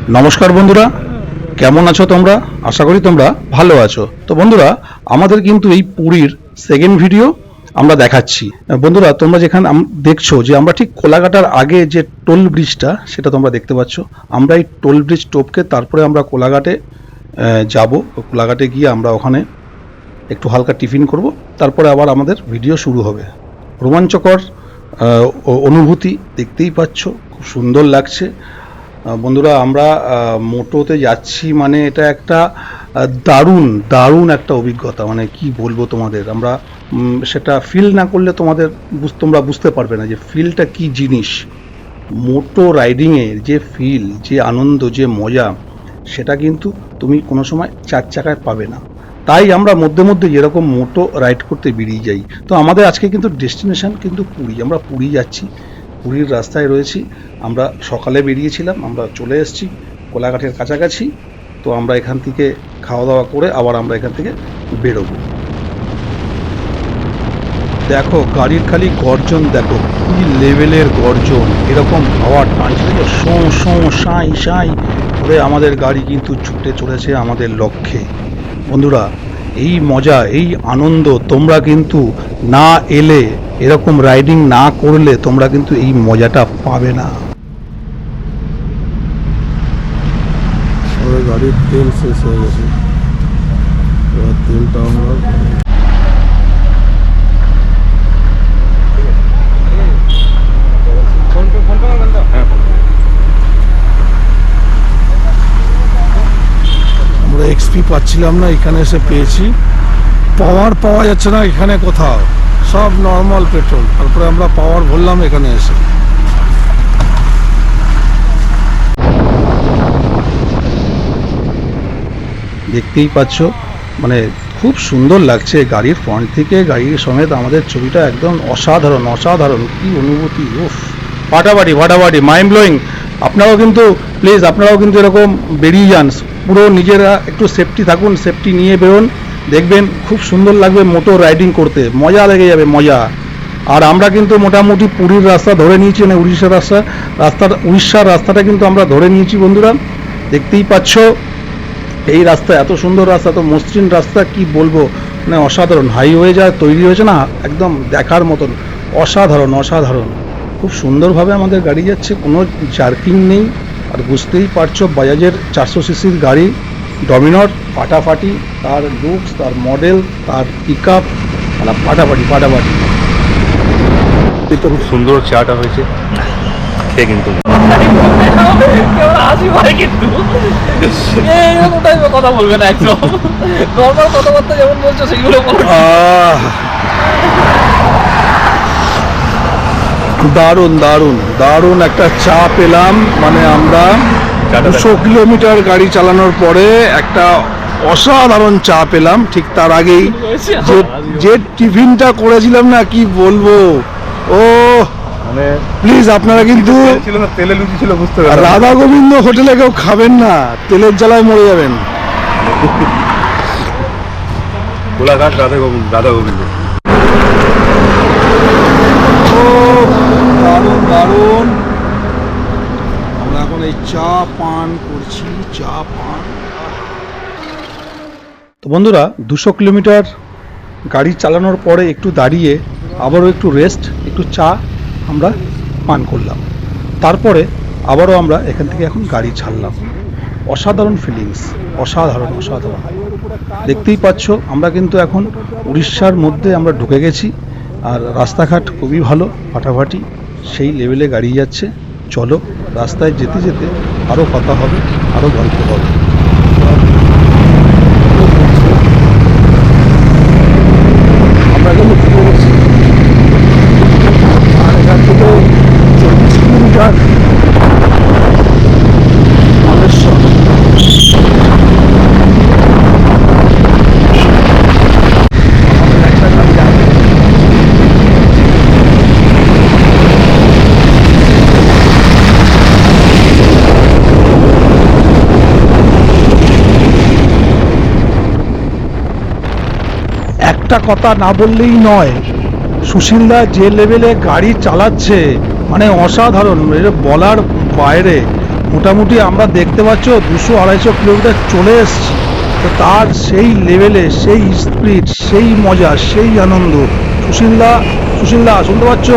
नमस्कार बंधुरा केमन आछो तोमरा आशा करी तोमरा भालो आछो। तो बंधुरा आमादेर किन्तु एई पुरीर सेकेंड भिडियो आमरा देखाচ্ছি। बंधुरा तोमरा जेखाने देखছো যে আমরা ঠিক কোলাঘাটার আগে যে টোল ব্রিজটা সেটা তোমরা দেখতে পাচ্ছ। আমরা এই টোল ব্রিজ টপকে তারপরে আমরা কোলাঘাটে যাব। কোলাঘাটে গিয়ে আমরা ওখানে একটু হালকা টিফিন করব, তারপরে আবার আমাদের ভিডিও শুরু হবে। রোমাঞ্চকর অনুভূতি দেখতেই পাচ্ছ, খুব সুন্দর লাগছে। বন্ধুরা আমরা মোটোতে যাচ্ছি, মানে এটা একটা দারুণ দারুণ একটা অভিজ্ঞতা, মানে কি বলবো তোমাদের। আমরা সেটা ফিল না করলে তোমরা বুঝতে পারবে না যে ফিলটা কি জিনিস। মোটো রাইডিংয়ের যে ফিল, যে আনন্দ, যে মজা, সেটা কিন্তু তুমি কোনো সময় চার চাকায় পাবে না। তাই আমরা মধ্যে মধ্যে যেরকম মোটো রাইড করতে বেরিয়ে যাই। তো আমাদের আজকে কিন্তু ডেস্টিনেশন কিন্তু পুরী। আমরা পুরী যাচ্ছি, পুরীর রাস্তায় রয়েছি। আমরা সকালে বেরিয়েছিলাম, আমরা চলে এসেছি কোলাঘাটের কাছাকাছি। তো আমরা এখান থেকে খাওয়া দাওয়া করে আবার আমরা এখান থেকে বেরোবো। দেখো গাড়ির খালি গর্জন দেখো, কি লেভেলের গর্জন, এরকম হাওয়া টানছে, শোঁ শোঁ সাঁই সাঁই করে আমাদের গাড়ি কিন্তু ছুটে চলেছে আমাদের লক্ষ্যে। বন্ধুরা এই মজা, এই আনন্দ তোমরা কিন্তু না এলে, এরকম রাইডিং না করলে তোমরা কিন্তু এই মজাটা পাবে না। গাড়ির তেল শেষ হয়ে গেছে, তেলটা আমরা এক্সপি পাচ্ছিলাম না, এখানে এসে পেয়েছি। পাওয়া যাচ্ছে না এখানে কোথাও, সব নর্মাল পেট্রোল। তারপরে আমরা পাওয়ার ভরলাম এখানে এসে। দেখতেই পাচ্ছ, মানে খুব সুন্দর লাগছে। গাড়ির ফ্রন্ট থেকে গাড়ির সমেত আমাদের ছবিটা একদম অসাধারণ অসাধারণ, কি অনুভূতি। উফ, ফাটাফাটি ফাটাফাটি, মাইন্ড ব্লোয়িং। আপনারাও কিন্তু প্লিজ, আপনারাও কিন্তু এরকম বেরিয়ে যান, পুরো নিজেরা একটু সেফটি থাকুন, সেফটি নিয়ে বেরোন, দেখবেন খুব সুন্দর লাগবে মোটো রাইডিং করতে, মজা লেগে যাবে মজা। আর আমরা কিন্তু মোটামুটি পুরীর রাস্তা ধরে নিয়েছি, মানে উড়িষ্যার রাস্তাটা কিন্তু আমরা ধরে নিয়েছি বন্ধুরা। দেখতেই পাচ্ছ এই রাস্তা, এত সুন্দর রাস্তা, তো মসৃণ রাস্তা, কি বলবো, মানে অসাধারণ। হাইওয়ে যা তৈরি হয়েছে না, একদম দেখার মতন, অসাধারণ অসাধারণ। খুব সুন্দরভাবে আমাদের গাড়ি যাচ্ছে, কোনো জার্কিং নেই। আর বুঝতেই পারছো বাজাজের 400 সিসির গাড়ি, ডমিনর, ফাটাফাটি, তার লুকস, তার মডেল, তার পিক আপ, মানে ফাটাফাটি ফাটাফাটি। খুব সুন্দর চাটা হয়েছে খেয়ে, কিন্তু কথা বলবে না, একদম নর্মাল কথাবার্তা যেমন বলছো সেগুলো দারুণ দারুণ দারুণ একটা চা পেলাম। মানে আমরা 200 কিলোমিটার গাড়ি চালানোর পরে একটা অসাধারণ চা পেলাম। ঠিক তার আগেই যে টিফিনটা করেছিলাম না, কি বলবো। ও মানে প্লিজ আপনারা কিন্তু তেলে লুচি ছিল, বুঝতে পারলাম। রাধা গোবিন্দ হোটেলে কেউ খাবেন না, তেলের জ্বালায় মরে যাবেন। কোলাঘাট রাধা গোবিন্দ দারুণ দারুণ। আমরা এখন এই চা পান করছি, চা পান। তো বন্ধুরা 200 কিলোমিটার গাড়ি চালানোর পরে একটু দাঁড়িয়ে আবারও একটু রেস্ট, একটু চা আমরা পান করলাম। তারপরে আবারও আমরা এখান থেকে এখন গাড়ি ছাড়লাম। অসাধারণ ফিলিংস, অসাধারণ অসাধারণ। দেখতেই পাচ্ছ আমরা কিন্তু এখন উড়িষ্যার মধ্যে আমরা ঢুকে গেছি। আর রাস্তাঘাট খুবই ভালো, ফাটাফাটি, সেই লেভেলে গাড়ি যাচ্ছে। চলো রাস্তায় যেতে যেতে আরও কথা হবে, আরও গল্প হবে। আমরা কিন্তু ঢুকে গেছি, আর এখান থেকে 40 কিলোমিটার মালেশ্বর। একটা কথা না বললেই নয়, সুশীলদা যে লেভেলে গাড়ি চালাচ্ছে, মানে অসাধারণ, বলার বাইরে। মোটামুটি আমরা দেখতে পাচ্ছ 200-250 কিলোমিটার চলে এসেছি। তো তার সেই লেভেলে সেই স্পিড, সেই মজা, সেই আনন্দ। সুশীলদা শুনতে পাচ্ছ?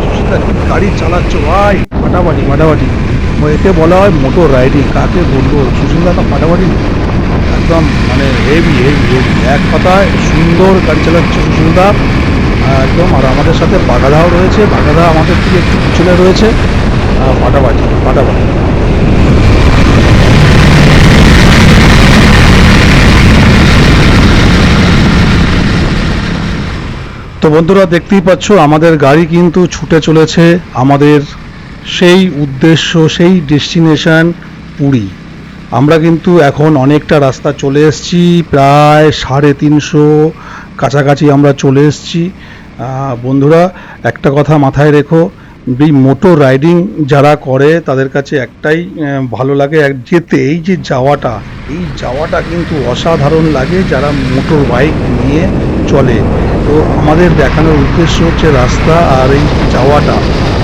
সুশীলদা কি গাড়ি চালাচ্ছ ভাই, ফাটাফাটি। একে বলা হয় মোটর রাইডিং। কাকে বলবো, সুশীলদা তো ফাটাফাটি, একদম মানে হেভি। এক কথায় সুন্দর গাড়ি চালাচ্ছে সুশীলদা একদম। আর আমাদের সাথে বাঘাদাও রয়েছে, বাঘাদা আমাদের থেকে একটু পিছনে রয়েছে। ফাটাফাটি। তো বন্ধুরা দেখতেই পাচ্ছ আমাদের গাড়ি কিন্তু ছুটে চলেছে আমাদের সেই উদ্দেশ্য, সেই ডেস্টিনেশন পুরী। আমরা কিন্তু এখন অনেকটা রাস্তা চলে এসেছি, প্রায় 350 কাছাকাছি আমরা চলে এসেছি। বন্ধুরা একটা কথা মাথায় রেখো, এই মোটর রাইডিং যারা করে তাদের কাছে একটাই ভালো লাগে যেতে, এই যে যাওয়াটা কিন্তু অসাধারণ লাগে যারা মোটর বাইক নিয়ে চলে। তো আমাদের দেখানোর উদ্দেশ্য হচ্ছে রাস্তা আর এই যাওয়াটা।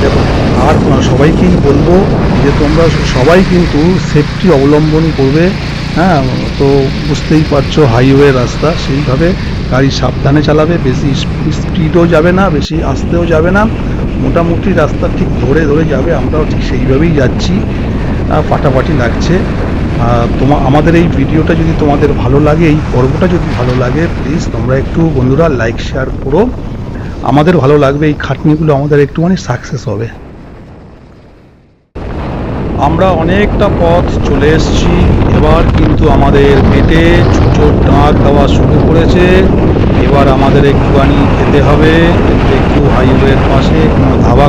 দেখো, আর সবাইকেই বলবো যে তোমরা সবাই কিন্তু সেফটি অবলম্বন করবে। হ্যাঁ, তো বুঝতেই পারছো হাইওয়ে রাস্তা, সেইভাবে গাড়ি সাবধানে চালাবে, বেশি স্পিডও যাবে না, বেশি আস্তেও যাবে না, মোটামুটি রাস্তা ঠিক ধরে যাবে। আমরাও ঠিক সেইভাবেই যাচ্ছি, ফাটাফাটি লাগছে। আমাদের এই ভিডিওটা যদি তোমাদের ভালো লাগে, এই পর্বটা যদি ভালো লাগে, প্লিজ তোমরা একটু বন্ধুরা লাইক শেয়ার করো। আমাদের ভালো লাগবে, এই খাটনিগুলো আমাদের একটুখানি সাকসেস হবে। আমরা অনেকটা পথ চলে এসেছি, এবার কিন্তু আমাদের পেটে চোট ডাক দেওয়া শুরু করেছে। এবার আমাদের একটুখানি খেতে হবে, একটু হাইওয়ের পাশে কোনো ধাবা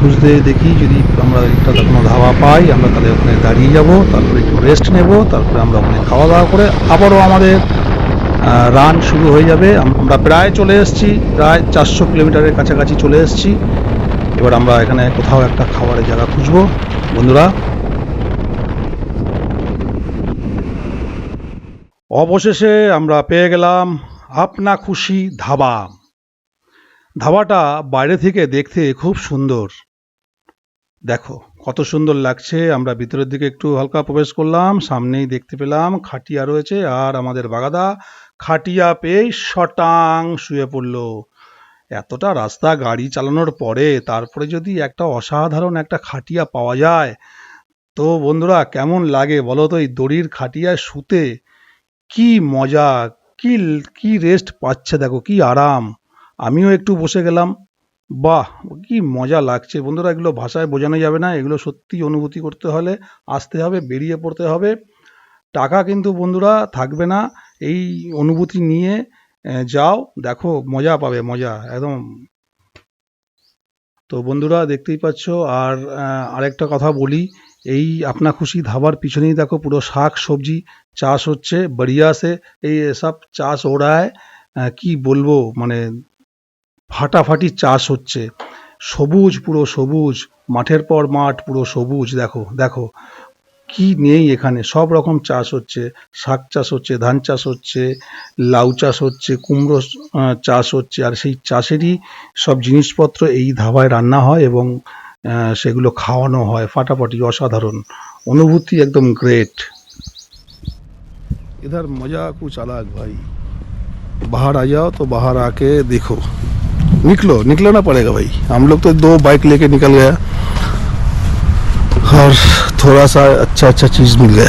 খুঁজতে দেখি যদি আমরা একটা কোনো ধাবা পাই, আমরা তাহলে ওখানে দাঁড়িয়ে যাব, তারপরে একটু রেস্ট নেব, তারপরে আমরা ওখানে খাওয়া দাওয়া করে আবারও আমাদের রান শুরু হয়ে যাবে। আমরা প্রায় চলে এসেছি, প্রায় 400 কিলোমিটারের কাছাকাছি চলে এসেছি। এবার আমরা এখানে কোথাও একটা খাবারের জায়গা খুঁজবো বন্ধুরা। অবশেষে আমরা পেয়ে গেলাম আপনা খুশি ধাবাটা বাইরে থেকে দেখতে খুব সুন্দর, দেখো কত সুন্দর লাগছে। আমরা ভিতরের দিকে একটু হালকা প্রবেশ করলাম, সামনেই দেখতে পেলাম খাটিয়া রয়েছে, আর আমাদের বাগাদা খাটিয়া পেয়ে শটাং শুয়ে পড়লো। এতটা রাস্তা গাড়ি চালানোর পরে তারপরে যদি একটা অসাধারণ একটা খাটিয়া পাওয়া যায়, তো বন্ধুরা কেমন লাগে বলো তো? এই দড়ির খাটিয়ায় শুতে কি মজা, কি রেস্ট পাচ্ছে, দেখো কি আরাম। আমিও একটু বসে গেলাম, বাহ কি মজা লাগছে বন্ধুরা। এগুলো ভাষায় বোঝানো যাবে না, এগুলো সত্যি অনুভূতি করতে হলে আসতে হবে, বেরিয়ে পড়তে হবে। টাকা কিন্তু বন্ধুরা থাকবে না, এই অনুভূতি নিয়ে যাও, দেখো মজা পাবে, মজা একদম। তো বন্ধুরা দেখতেই পাচ্ছ। আর আরেকটা কথা বলি, এই আপনা খুশি ধাবার পিছনেই দেখো পুরো শাক সবজি চাষ হচ্ছে, বড়িয়া সে এই সব চাষ हो रहा है। কি বলবো, মানে ফাটাফাটি চাষ হচ্ছে, সবুজ, পুরো সবুজ, মাঠের পর মাঠ, পুরো সবুজ। দেখো কি নেই এখানে, সব রকম চাষ হচ্ছে, শাক চাষ হচ্ছে, ধান চাষ হচ্ছে, লাউ চাষ হচ্ছে, কুমড়ো চাষ হচ্ছে। আর সেই চাষেরই সব জিনিসপত্র এই ধাবায় রান্না হয় এবং সেগুলো খাওয়ানো হয়। ফাটাফাটি, অসাধারণ অনুভূতি, একদম গ্রেট। इधर मजा कुछ अलग भाई, बाहर आ जाओ तो बाहर आके देखो, निकलना पड़ेगा भाई। हम लोग तो 2 बाइक लेके निकल गया और थोड़ा सा अच्छा चीज मिल गया।